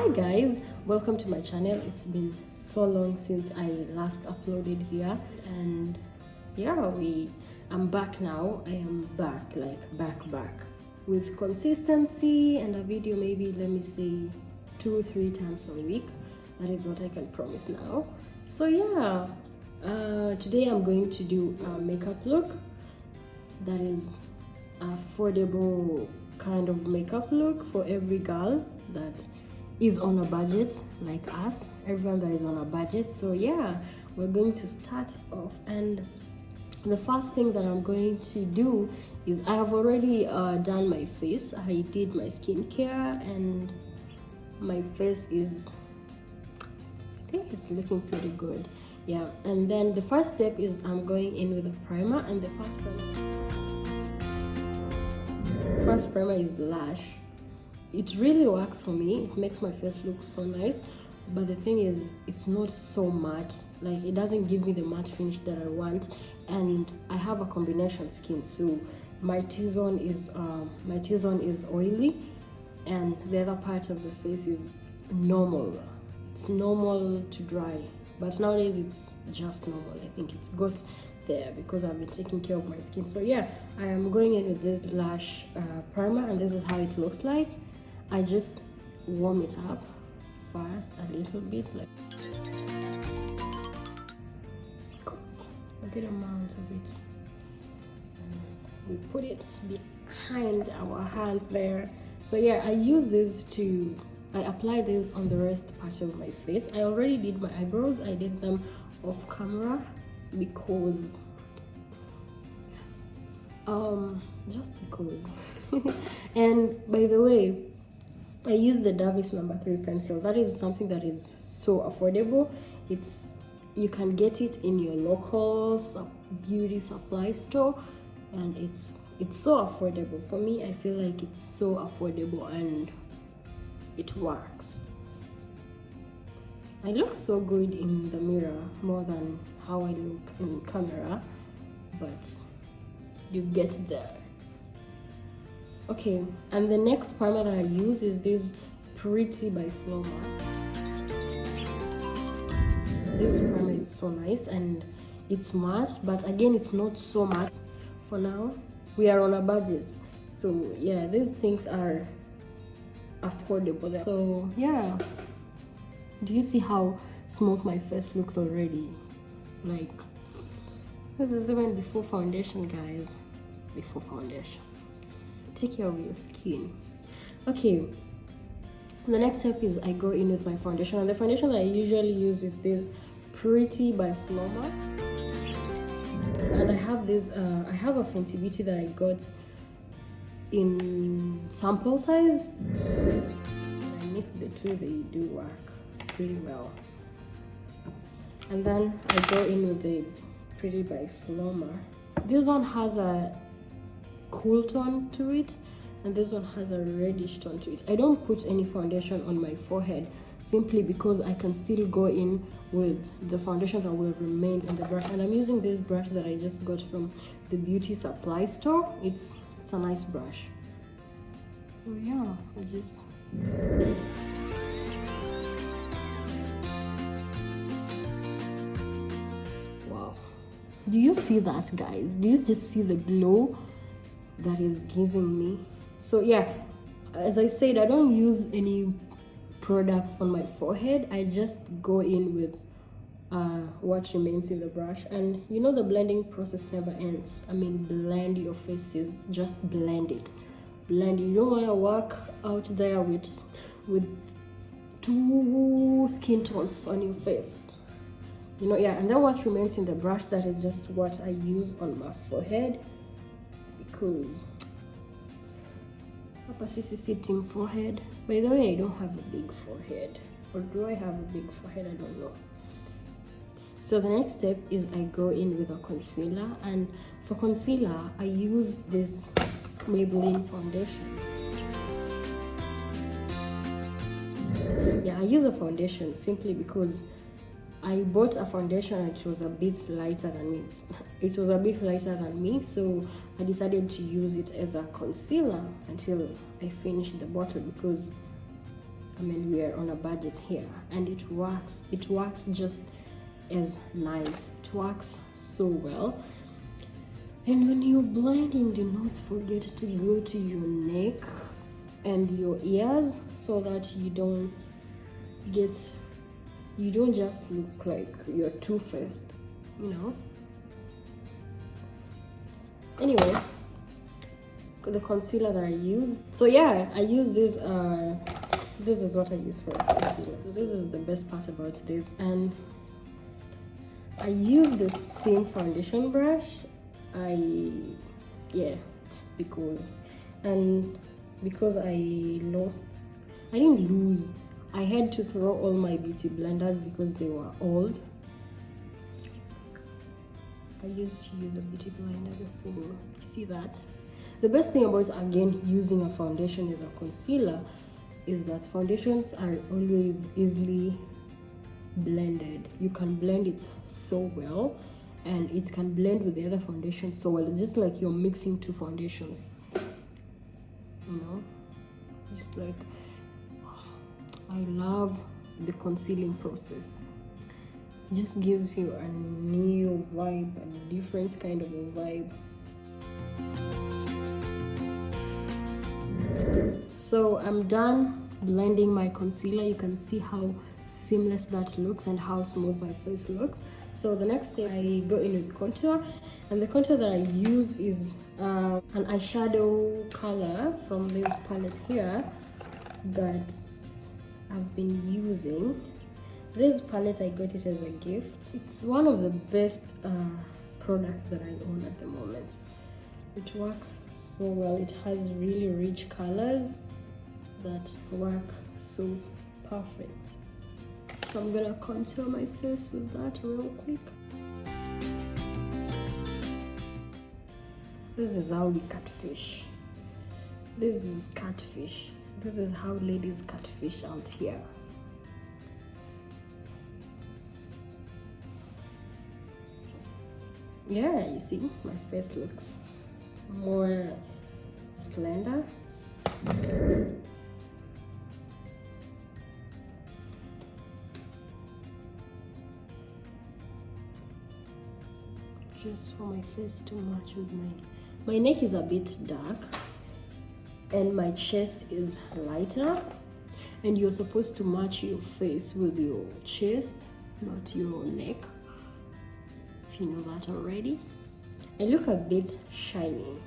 Hi guys, welcome to my channel. It's been so long since I last uploaded here, and yeah, I'm back now. I am back, like back with consistency and a video, maybe let me say 2-3 times a week. That is what I can promise now. So yeah, today I'm going to do a makeup look that is affordable kind of makeup look for every girl that is on a budget like us, everyone that is on a budget. So yeah, we're going to start off, and the first thing that I'm going to do is I have already done my face. I did my skincare and my face is, I think it's looking pretty good. Yeah, and then the first step is I'm going in with a primer, and the first primer is Lash. It really works for me. It makes my face look so nice, but the thing is, it's not so matte. Like, it doesn't give me the matte finish that I want, and I have a combination skin, so my T-zone is oily, and the other part of the face is normal. It's normal to dry, but nowadays it's just normal. I think it's got there because I've been taking care of my skin. So yeah, I am going in with this Lash primer, and this is how it looks like. I just warm it up first a little bit, like a good amount of it, and we put it behind our hands there. So yeah, I apply this on the rest part of my face. I already did my eyebrows. I did them off camera because just because and by the way, I use the Davis number 3 pencil. That is something that is so affordable. You can get it in your local beauty supply store, and it's so affordable. For me, I feel like it's so affordable and it works. I look so good in the mirror, more than how I look in camera, but you get there. Okay, and the next primer that I use is this Pretty by Floma. This primer is so nice, and it's matte, but again, it's not so matte. For now, we are on a budget, so yeah, these things are affordable. So yeah, do you see how smooth my face looks already? Like, this is even before foundation, guys. Before foundation. Take care of your skin. Okay, the next step is I go in with my foundation, and the foundation that I usually use is this Pretty by Floma, and I have this I have a Fenty Beauty that I got in sample size. I mix the two, they do work pretty well. And then I go in with the Pretty by Floma. This one has a cool tone to it, and this one has a reddish tone to it. I don't put any foundation on my forehead simply because I can still go in with the foundation that will remain in the brush, and I'm using this brush that I just got from the beauty supply store. It's a nice brush. So yeah, I just wow, do you see that, guys? Do you just see the glow that is giving me? So yeah, as I said, I don't use any product on my forehead. I just go in with what remains in the brush, and you know, the blending process never ends. I mean, blend your faces, just blend it. Blend. You don't want to work out there with 2 skin tones on your face, you know. Yeah, and then what remains in the brush, that is just what I use on my forehead, because Papa team forehead. By the way, I don't have a big forehead, or do I have a big forehead? I don't know. So the next step is I go in with a concealer, and for concealer I use this Maybelline foundation. Yeah, I use a foundation simply because I bought a foundation and it was a bit lighter than me. So I decided to use it as a concealer until I finished the bottle, because I mean, we are on a budget here, and it works just as nice. It works so well. And when you're blending, do not forget to go to your neck and your ears, so that you don't just look like you're two-faced, you know. Anyway, the concealer that I use, so yeah, I use this this is what I use for concealer. This is the best part about this. And I use the same foundation brush. Just because, and because I didn't lose, I had to throw all my beauty blenders because they were old. I used to use a beauty blender before. You see that? The best thing about, again, using a foundation as a concealer is that foundations are always easily blended. You can blend it so well, and it can blend with the other foundation so well. It's just like you're mixing two foundations, you know. Just like, I love the concealing process. It just gives you a new vibe, a different kind of a vibe. So I'm done blending my concealer. You can see how seamless that looks and how smooth my face looks. So the next step, I go in with contour, and the contour that I use is an eyeshadow color from this palette here that I've been using. This palette, I got it as a gift. It's one of the best products that I own at the moment. It works so well. It has really rich colors that work so perfect. So I'm gonna contour my face with that real quick. This is how we catfish. This is catfish. This is how ladies catfish out here. Yeah, you see, my face looks more slender. Just for my face to match with my neck is a bit dark and my chest is lighter, and you're supposed to match your face with your chest, not your neck, if you know that already. I look a bit shiny,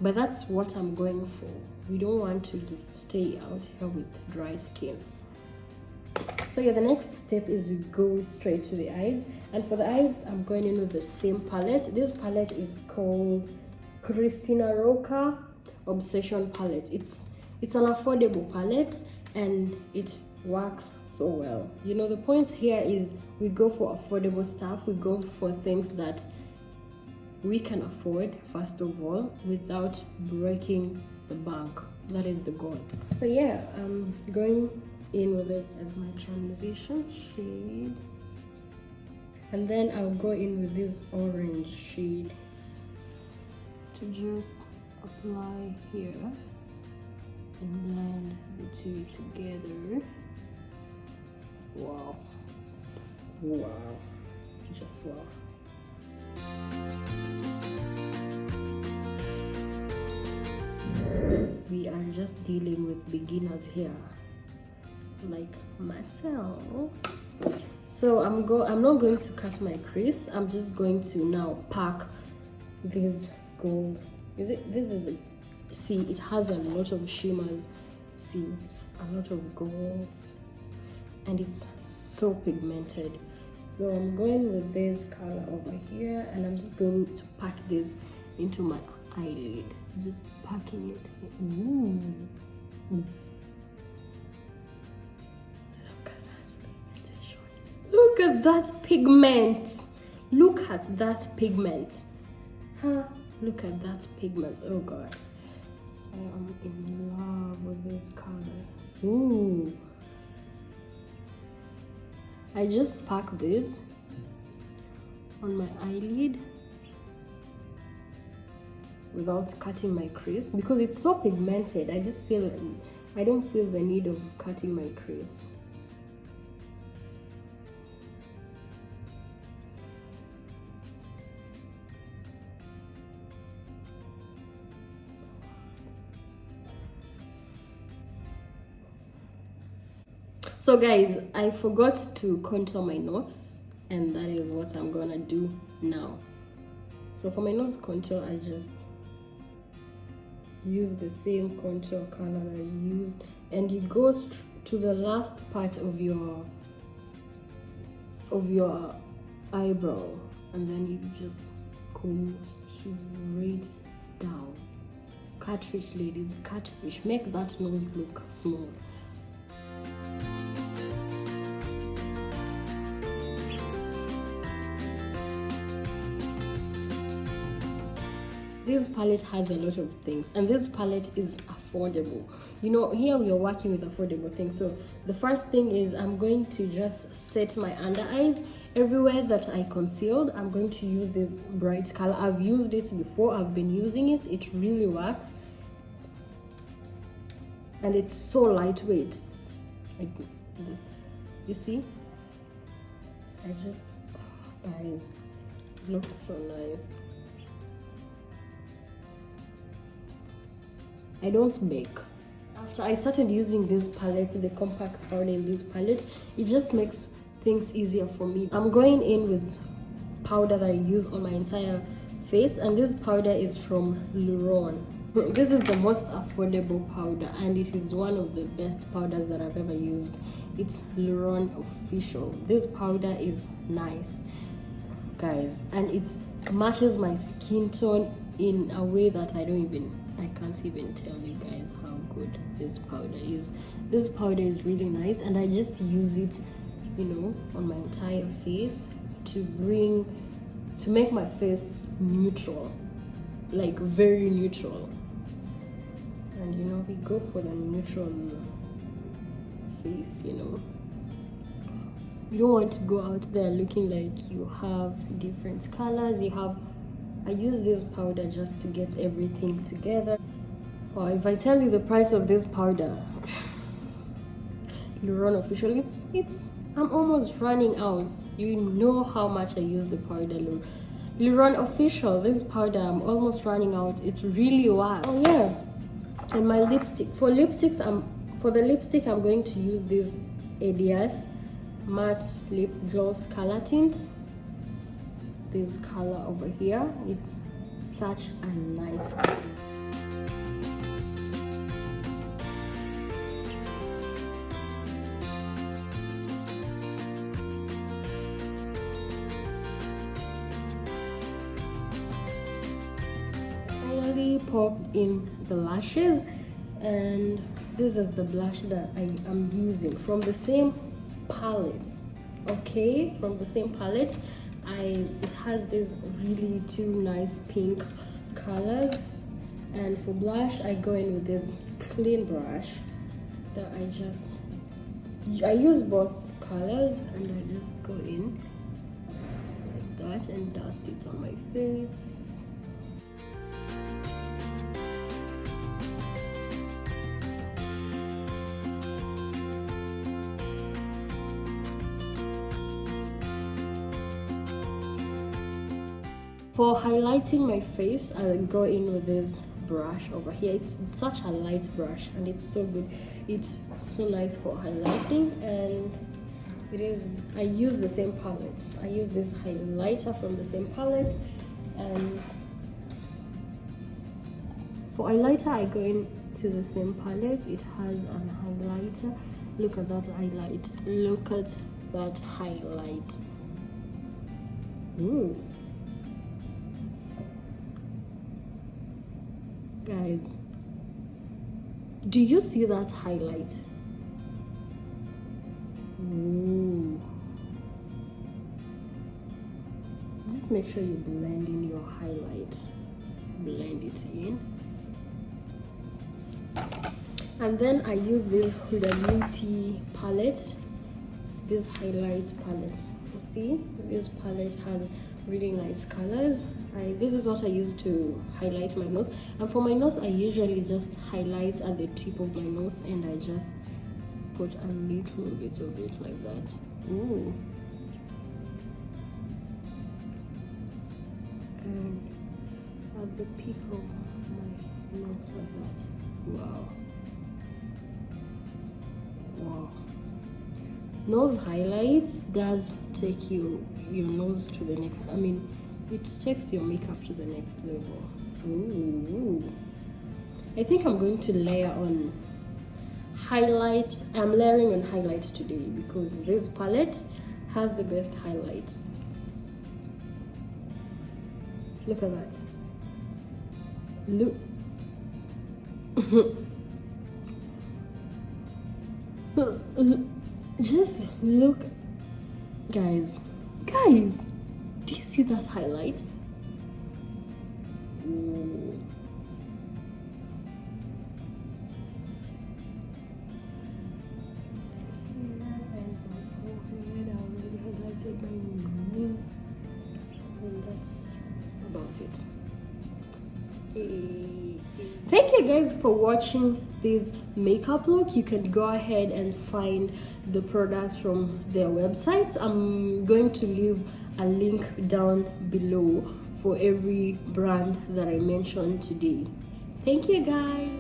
but that's what I'm going for. We don't want to stay out here with dry skin. So yeah, the next step is we go straight to the eyes, and for the eyes I'm going in with the same palette. This palette is called Christina Rocca Obsession palette. It's an affordable palette and it works so well. You know, the point here is we go for affordable stuff. We go for things that we can afford, first of all, without breaking the bank. That is the goal. So yeah, I'm going in with this as my transition shade, and then I'll go in with this orange shade to just apply here and blend the two together. Wow, just wow. We are just dealing with beginners here, like myself. So I'm not going to cut my crease. I'm just going to now pack this gold. This is the, see, it has a lot of shimmers. See, a lot of golds, and it's so pigmented. So I'm going with this color over here, and I'm just going to pack this into my eyelid. Just packing it. Ooh. Look at that pigment. Look at that pigment. Huh? Look at that pigment. Oh god. I am in love with this color. Ooh. I just pack this on my eyelid without cutting my crease because it's so pigmented. I just feel I don't feel the need of cutting my crease. So guys, I forgot to contour my nose, and that is what I'm gonna do now. So for my nose contour, I just use the same contour color that I used, and it goes to the last part of your eyebrow, and then you just go straight down. Catfish, ladies, catfish. Make that nose look small. This palette has a lot of things, and this palette is affordable. You know, here we are working with affordable things. So the first thing is I'm going to just set my under eyes. Everywhere that I concealed, I'm going to use this bright color. I've used it before, I've been using it. It really works, and it's so lightweight, like this. You see, it looks so nice. I don't bake. After I started using this palette, the compact powder in this palette, it just makes things easier for me. I'm going in with powder that I use on my entire face, and this powder is from Luron. This is the most affordable powder, and it is one of the best powders that I've ever used. It's Luron Official. This powder is nice, guys, and it matches my skin tone in a way that I can't even tell you guys how good this powder is. This powder is really nice, and I just use it, you know, on my entire face to make my face neutral, like very neutral. And you know, we go for the neutral face, you know. You don't want to go out there looking like you have different colors. I use this powder just to get everything together. Or if I tell you the price of this powder, Luron Official, I'm almost running out. You know how much I use the powder. Luron Official, this powder, I'm almost running out. It's really wild. Oh yeah, and my lipstick. For the lipstick, I'm going to use this ADS matte lip gloss color tint. This color over here, it's such a nice color. Finally popped in the lashes, and this is the blush that I am using from the same palette. Okay, from the same palette. It has these really two nice pink colors, and for blush I go in with this clean brush that I use both colors, and I just go in like that and dust it on my face. For highlighting my face, I will go in with this brush over here. It's such a light brush, and it's so good. It's so nice for highlighting, and I use the same palette. I use this highlighter from the same palette, and for highlighter I go into the same palette. It has an highlighter. Look at that highlight. Look at that highlight. Ooh. Guys, do you see that highlight? Ooh. Just make sure you blend in your highlight. Blend it in. And then I use this Huda Beauty palette, this highlight palette. You see, this palette has really nice colors. This is what I use to highlight my nose, and for my nose I usually just highlight at the tip of my nose, and I just put a little bit of it like that. Ooh. And at the peak of my nose like that. Wow. Wow. Nose highlights does take your nose to the next, I mean, it takes your makeup to the next level. Ooh. I think I'm going to layer on highlight. I'm layering on highlights today because this palette has the best highlights. Look at that. Look. Just look, guys, do you see that highlight? Ooh. And that's about it. Thank you guys for watching this makeup look. You can go ahead and find the products from their websites. I'm going to leave a link down below for every brand that I mentioned today. Thank you guys.